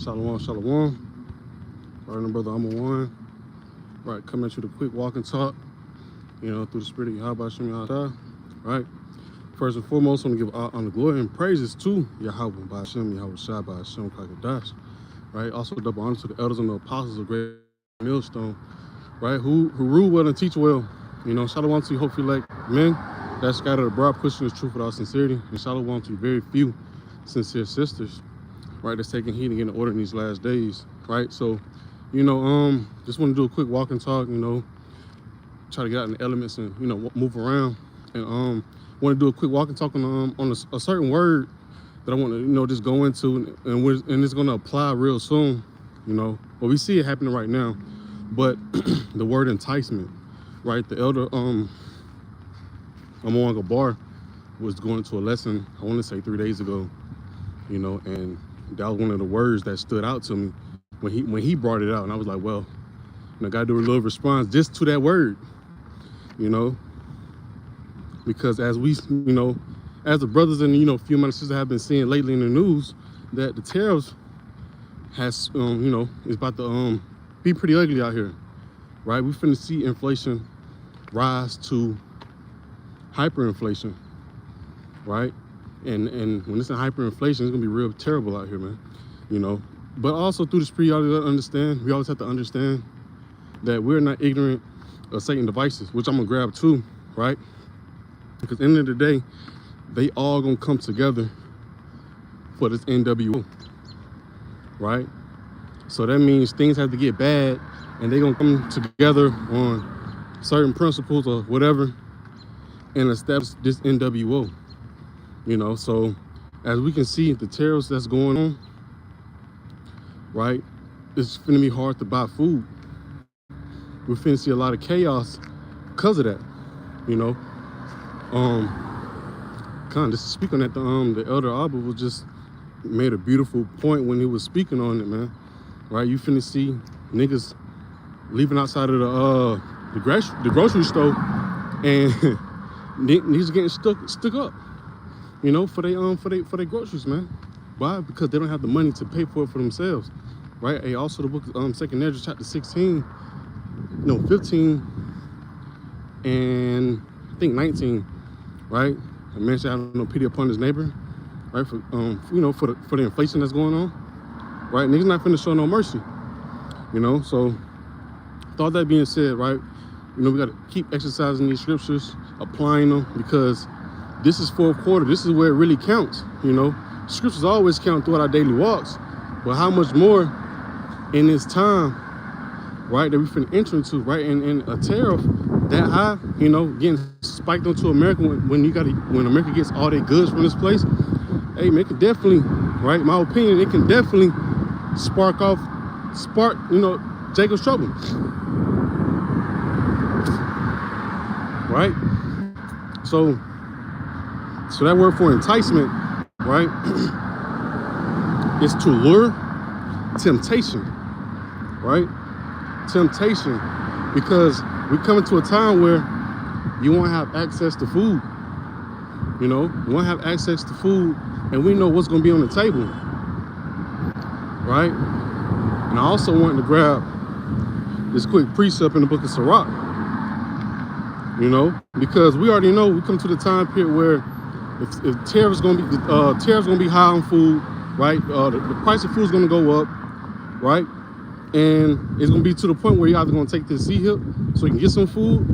Shalom, shalom. Right, brother, I'm a one. Right, coming at you with a quick walk and talk, through the spirit of Yahweh Shem Yahweh. Right. First and foremost, I want to give honor, glory, and praises to Yahweh by Shem, Yahweh Shai by Shem Kakadash. Right. Also double honor to the elders and the apostles of Great Millstone. Right, who rule well and teach well. Shalom to you, hopefully like men that scattered abroad, pushing the truth without sincerity. And shalom to you, very few sincere sisters, right, that's taking heed and getting order in these last days, right? So, just want to do a quick walk and talk, try to get out in the elements and, move around. And want to do a quick walk and talk on a certain word that I want to, just go into, and it's going to apply real soon, Well, we see it happening right now, but the word enticement, right? The elder, Amon Gabar was going to a lesson, I want to say 3 days ago, and that was one of the words that stood out to me when he brought it out. And I was like, well, I got to do a little response just to that word, because as we, as the brothers and, few of my sisters have been seeing lately in the news, that the tariffs has, is about to be pretty ugly out here, right? We finna see inflation rise to hyperinflation, right? And when it's in hyperinflation, it's gonna be real terrible out here, man. But also through the spirit, we always have to understand that we're not ignorant of Satan's devices, which I'm gonna grab too, right? Because at the end of the day, they all gonna come together for this NWO, right? So that means things have to get bad, and they're gonna come together on certain principles or whatever and establish this NWO. So as we can see, the tariffs that's going on, right, it's gonna be hard to buy food. We're finna see a lot of chaos because of that, kind of just to speak on that, the elder Abba was just made a beautiful point when he was speaking on it, man. Right, you finna see niggas leaving outside of the grocery store, and niggas getting stuck up, for their groceries, man. Why? Because they don't have the money to pay for it for themselves, right? And also the book, 2nd Ezra chapter 16, 15, and I think 19, right? A man should have no pity upon his neighbor, right? For for the inflation that's going on, right? Niggas not finna show no mercy, So, with all that being said, right? We got to keep exercising these scriptures, applying them, because this is fourth quarter. This is where it really counts, Scriptures always count throughout our daily walks, but how much more in this time, right, that we finna enter into, right? And a tariff that high, getting spiked onto America when America gets all their goods from this place, hey, man, it can definitely, right, in my opinion, it can definitely spark, Jacob's trouble. Right? So that word for enticement, right, is to lure, temptation, right? Temptation, because we come into a time where you won't have access to food, you won't have access to food, and we know what's going to be on the table, right? And I also wanted to grab this quick precept in the book of Sirach, because we already know we come to the time period where if tariffs gonna be high on food, right? The price of food is gonna go up, right? And it's gonna be to the point where you're either gonna take this C-hip so you can get some food,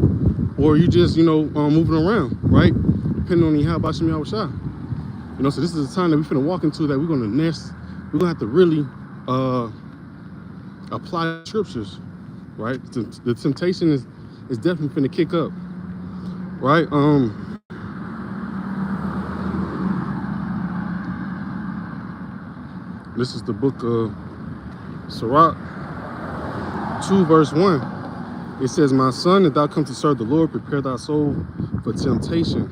or you just moving around, right? Depending on how about Yahweh Shai. So this is the time that we're finna walk into, that we're gonna have to really apply scriptures, right? The temptation is definitely finna kick up, right? This is the book of Sirach 2 verse 1. It says, "My son, if thou come to serve the Lord, prepare thy soul for temptation."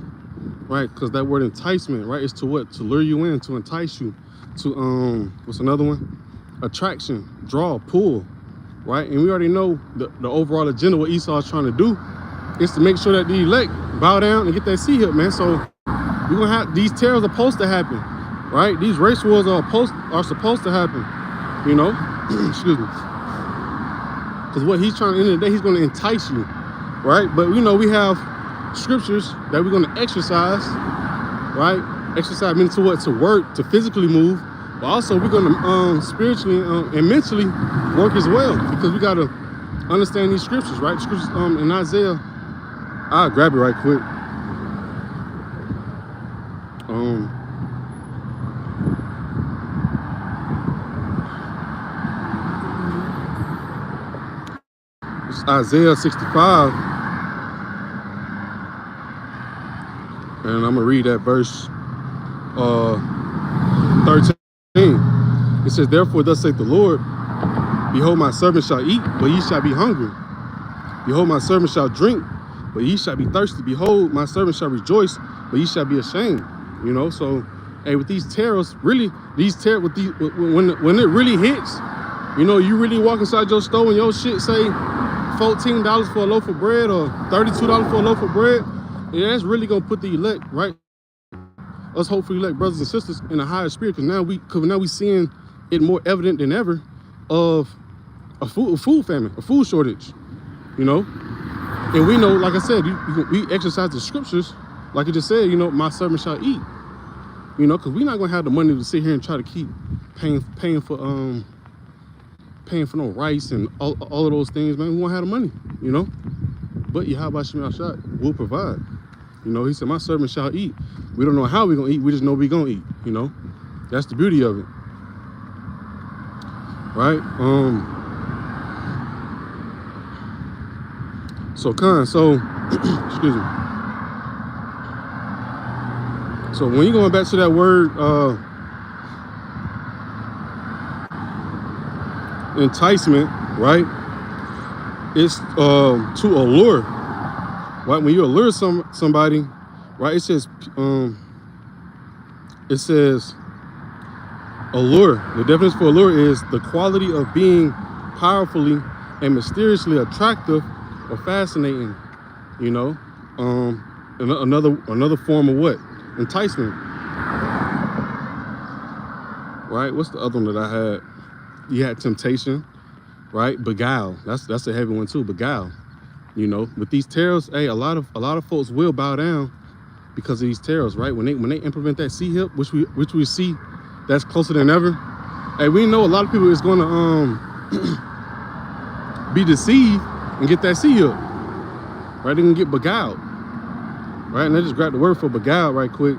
Right? Because that word enticement, right, is to what? To lure you in, to entice you, to what's another one? Attraction, draw, pull, right? And we already know the overall agenda, what Esau is trying to do, is to make sure that the elect bow down and get that C-hip, man. So we're gonna have these tariffs are supposed to happen, right? These race wars are supposed to happen, You know, excuse me. Because what he's trying to, end of the day, he's going to entice you, right? But you know, we have scriptures that we're going to exercise, right? Exercise means to what? To work, to physically move, but also we're going to spiritually and mentally work as well, because we got to understand these scriptures, right? Scriptures in Isaiah. I'll grab it right quick. It's Isaiah 65, and I'm gonna read that verse 13. It says, "Therefore thus saith the Lord, behold, my servant shall eat, but ye shall be hungry. Behold, my servant shall drink, but ye shall be thirsty. Behold, my servant shall rejoice, but ye shall be ashamed." You know, so hey, with these tariffs, really, when it really hits, you know, you really walk inside your store and your shit say $14 for a loaf of bread or $32 for a loaf of bread, yeah, that's really gonna put the elect, right? Us hopefully elect brothers and sisters in a higher spirit, because now we seeing it more evident than ever of a food famine, a food shortage, you know. And we know, like I said, we exercise the scriptures, like it just said, you know, my servant shall eat, you know, because we're not gonna have the money to sit here and try to keep paying for no rice and all of those things, man. We won't have the money, you know. But Yahweh Shemashah will provide. You know, he said, my servant shall eat. We don't know how we're gonna eat, we just know we're gonna eat, you know. That's the beauty of it. Right? So excuse me. So when you're going back to that word enticement, right? It's to allure, right? When you allure somebody, right? It says allure. The definition for allure is the quality of being powerfully and mysteriously attractive or fascinating, you know. Another form of what? Enticement. Right? What's the other one that I had? You had temptation, right? Beguile. That's a heavy one too. Beguile. You know, with these tariffs, hey, a lot of folks will bow down because of these tariffs, right? When they implement that C-HIP, which we see that's closer than ever. Hey, we know a lot of people is gonna be deceived and get that C-HIP. Right? They're gonna get beguiled. Right? And I just grabbed the word for beguiled right quick.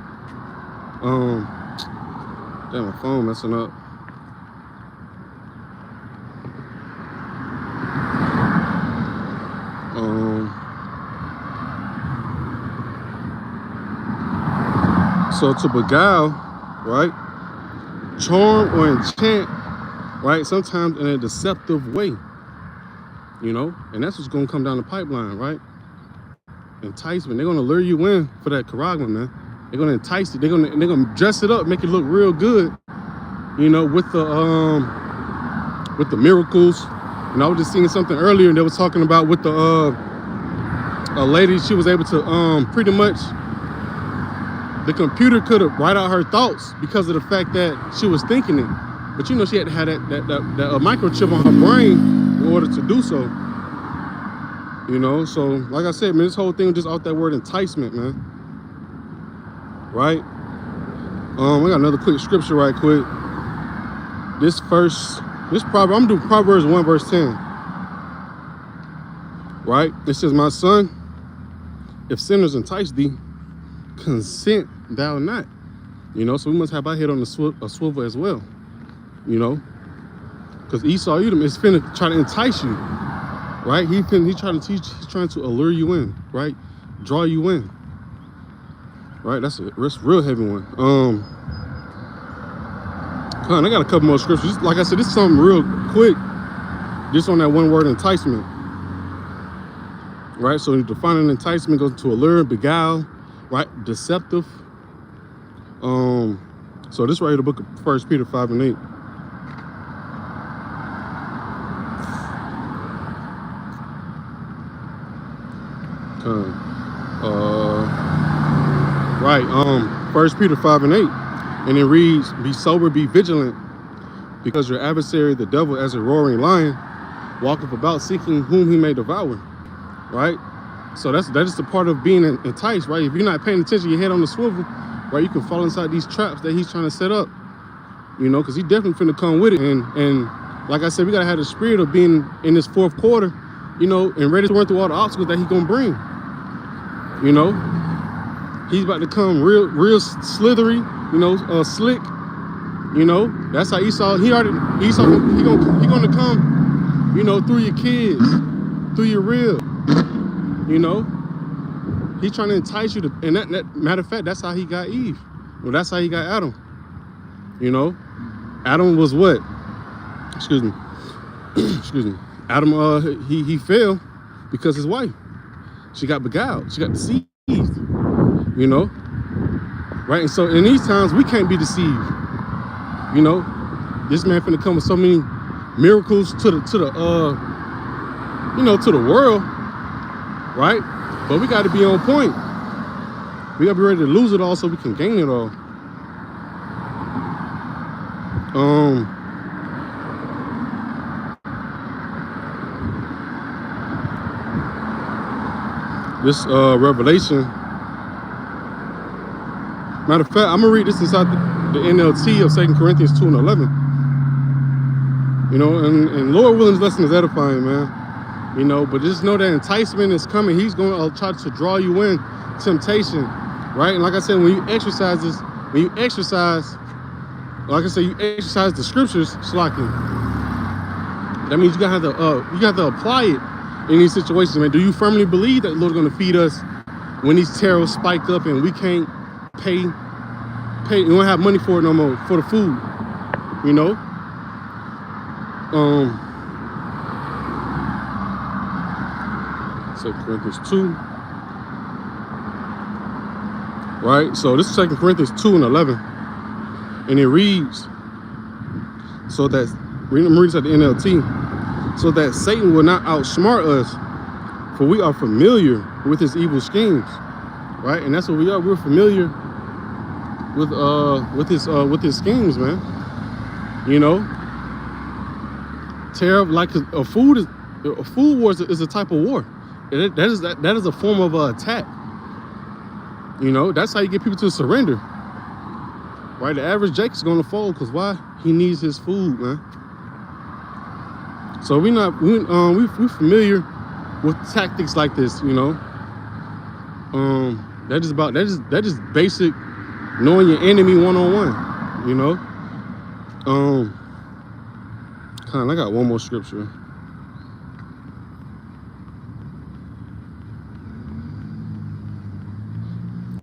Damn, my phone messing up. So to beguile, right? Charm or enchant, right? Sometimes in a deceptive way, you know? And that's what's gonna come down the pipeline, right? Enticement. They're gonna lure you in for that charagma, man. They're gonna entice you. They're gonna dress it up, make it look real good, you know, with the miracles. And I was just seeing something earlier, and they was talking about with the a lady, she was able to pretty much, the computer could have write out her thoughts because of the fact that she was thinking it. But you know, she had to have that microchip on her brain in order to do so. You know, so like I said, man, this whole thing was just off that word enticement, man. Right? We got another quick scripture right quick. I'm gonna do Proverbs 1 verse 10. Right? It says, my son, if sinners entice thee, consent thou not. You know, so we must have our head on a swivel as well. You know, because Esau Edom is finna try to entice you. Right? He's trying to allure you in, right? Draw you in. Right? That's a real heavy one. I got a couple more scriptures. Like I said, this is something real quick. Just on that one word, enticement. Right? So defining enticement goes to allure, beguile, right? Deceptive. So this right here, the book of 1 Peter 5 and 8. Right, 1 Peter 5 and 8, and it reads, be sober, be vigilant, Because your adversary, the devil, as a roaring lion, walketh about seeking whom he may devour, right? So that is the part of being enticed, right? If you're not paying attention, your head on the swivel, right, you can fall inside these traps that he's trying to set up, you know, because he definitely finna come with it. And like I said, we gotta have the spirit of being in this fourth quarter, you know, and ready to run through all the obstacles that he's gonna bring. You know, he's about to come real slithery, you know, slick. You know, that's how Esau he gonna come, you know, through your kids, through your rib. You know, he's trying to entice you to, and that matter of fact, that's how he got Eve. Well, that's how he got Adam. You know, Adam was what? Excuse me. Excuse me. Adam, he fell because his wife, she got beguiled. She got deceived. You know, right? And so in these times, we can't be deceived. You know, this man finna come with so many miracles to the you know, to the world, right? But we got to be on point. We got to be ready to lose it all so we can gain it all. This Revelation. Matter of fact, I'm gonna read this inside the NLT of 2 Corinthians 2:11. You know, and Lord willing, this lesson is edifying, man. You know, but just know that enticement is coming. He's going to try to draw you in temptation, right? And like I said, when you exercise this, like I said, you exercise the scriptures, slacking. That means you gotta have to apply it in these situations, man. Do you firmly believe that the Lord's going to feed us when these tariffs spike up and we can't pay? We don't have money for it no more, for the food, you know? 2 Corinthians 2. Right? So this is 2 Corinthians 2:11. And it reads, so that, I'm reading this at the NLT, so that Satan will not outsmart us, for we are familiar with his evil schemes. Right? And that's what we are. We're familiar with his schemes, man. You know? Terror, like a food war is a type of war. That is a form of attack. You know, that's how you get people to surrender. Right? The average Jake is gonna fold because why? He needs his food, man. So we're familiar with tactics like this, you know. That is basic knowing your enemy one-on-one, you know. I got one more scripture.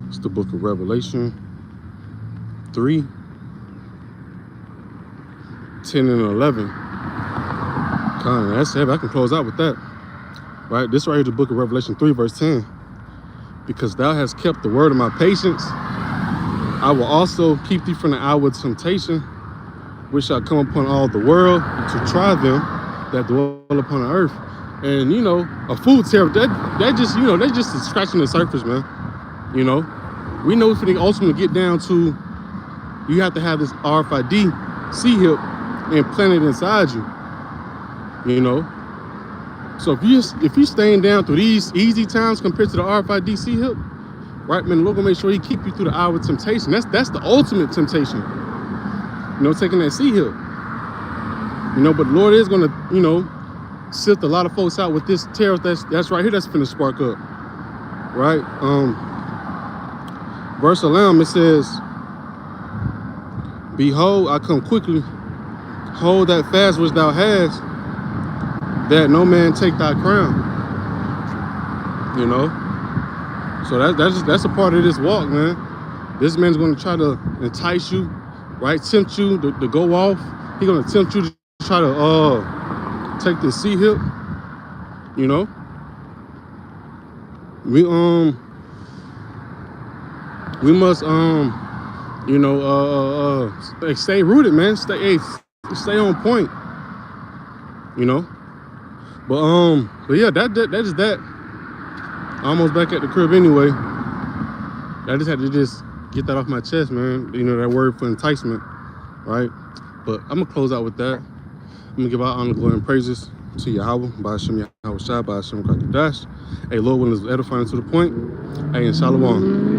It's the book of Revelation 3:10 and 11. That's heavy. I can close out with that. Right? This right here is the book of Revelation 3, verse 10. Because thou hast kept the word of my patience, I will also keep thee from the hour of temptation, which shall come upon all the world to try them that dwell upon the earth. And you know, a food tariff, that just, you know, that's just scratching the surface, man. You know, we know for the ultimate get down to, you have to have this RFID C-hip implanted inside you. You know, so if you staying down through these easy times compared to the RFID C-hip, right, man, the Lord gonna make sure He keep you through the hour of temptation. That's the ultimate temptation. You know, taking that C-hip. You know, but the Lord is gonna, you know, sift a lot of folks out with this tariff that's right here that's finna spark up. Right? Verse 11, it says, behold, I come quickly. Hold that fast which thou hast, that no man take thy crown. You know? So that's a part of this walk, man. This man's gonna try to entice you, right? Tempt you to go off. He's gonna tempt you to try to take the C-hip. You know? We must you know, stay rooted, man. Stay on point. You know? But yeah, that is that. Almost back at the crib anyway. I just had to just get that off my chest, man. You know, that word for enticement, right? But I'm gonna close out with that. I'm gonna give out honor, glory, and praises to Yahweh, by Hashem Yahweh Shai, by Hashem Dash. Hey, Lord, when it's edifying to the point. Hey, and Shalom.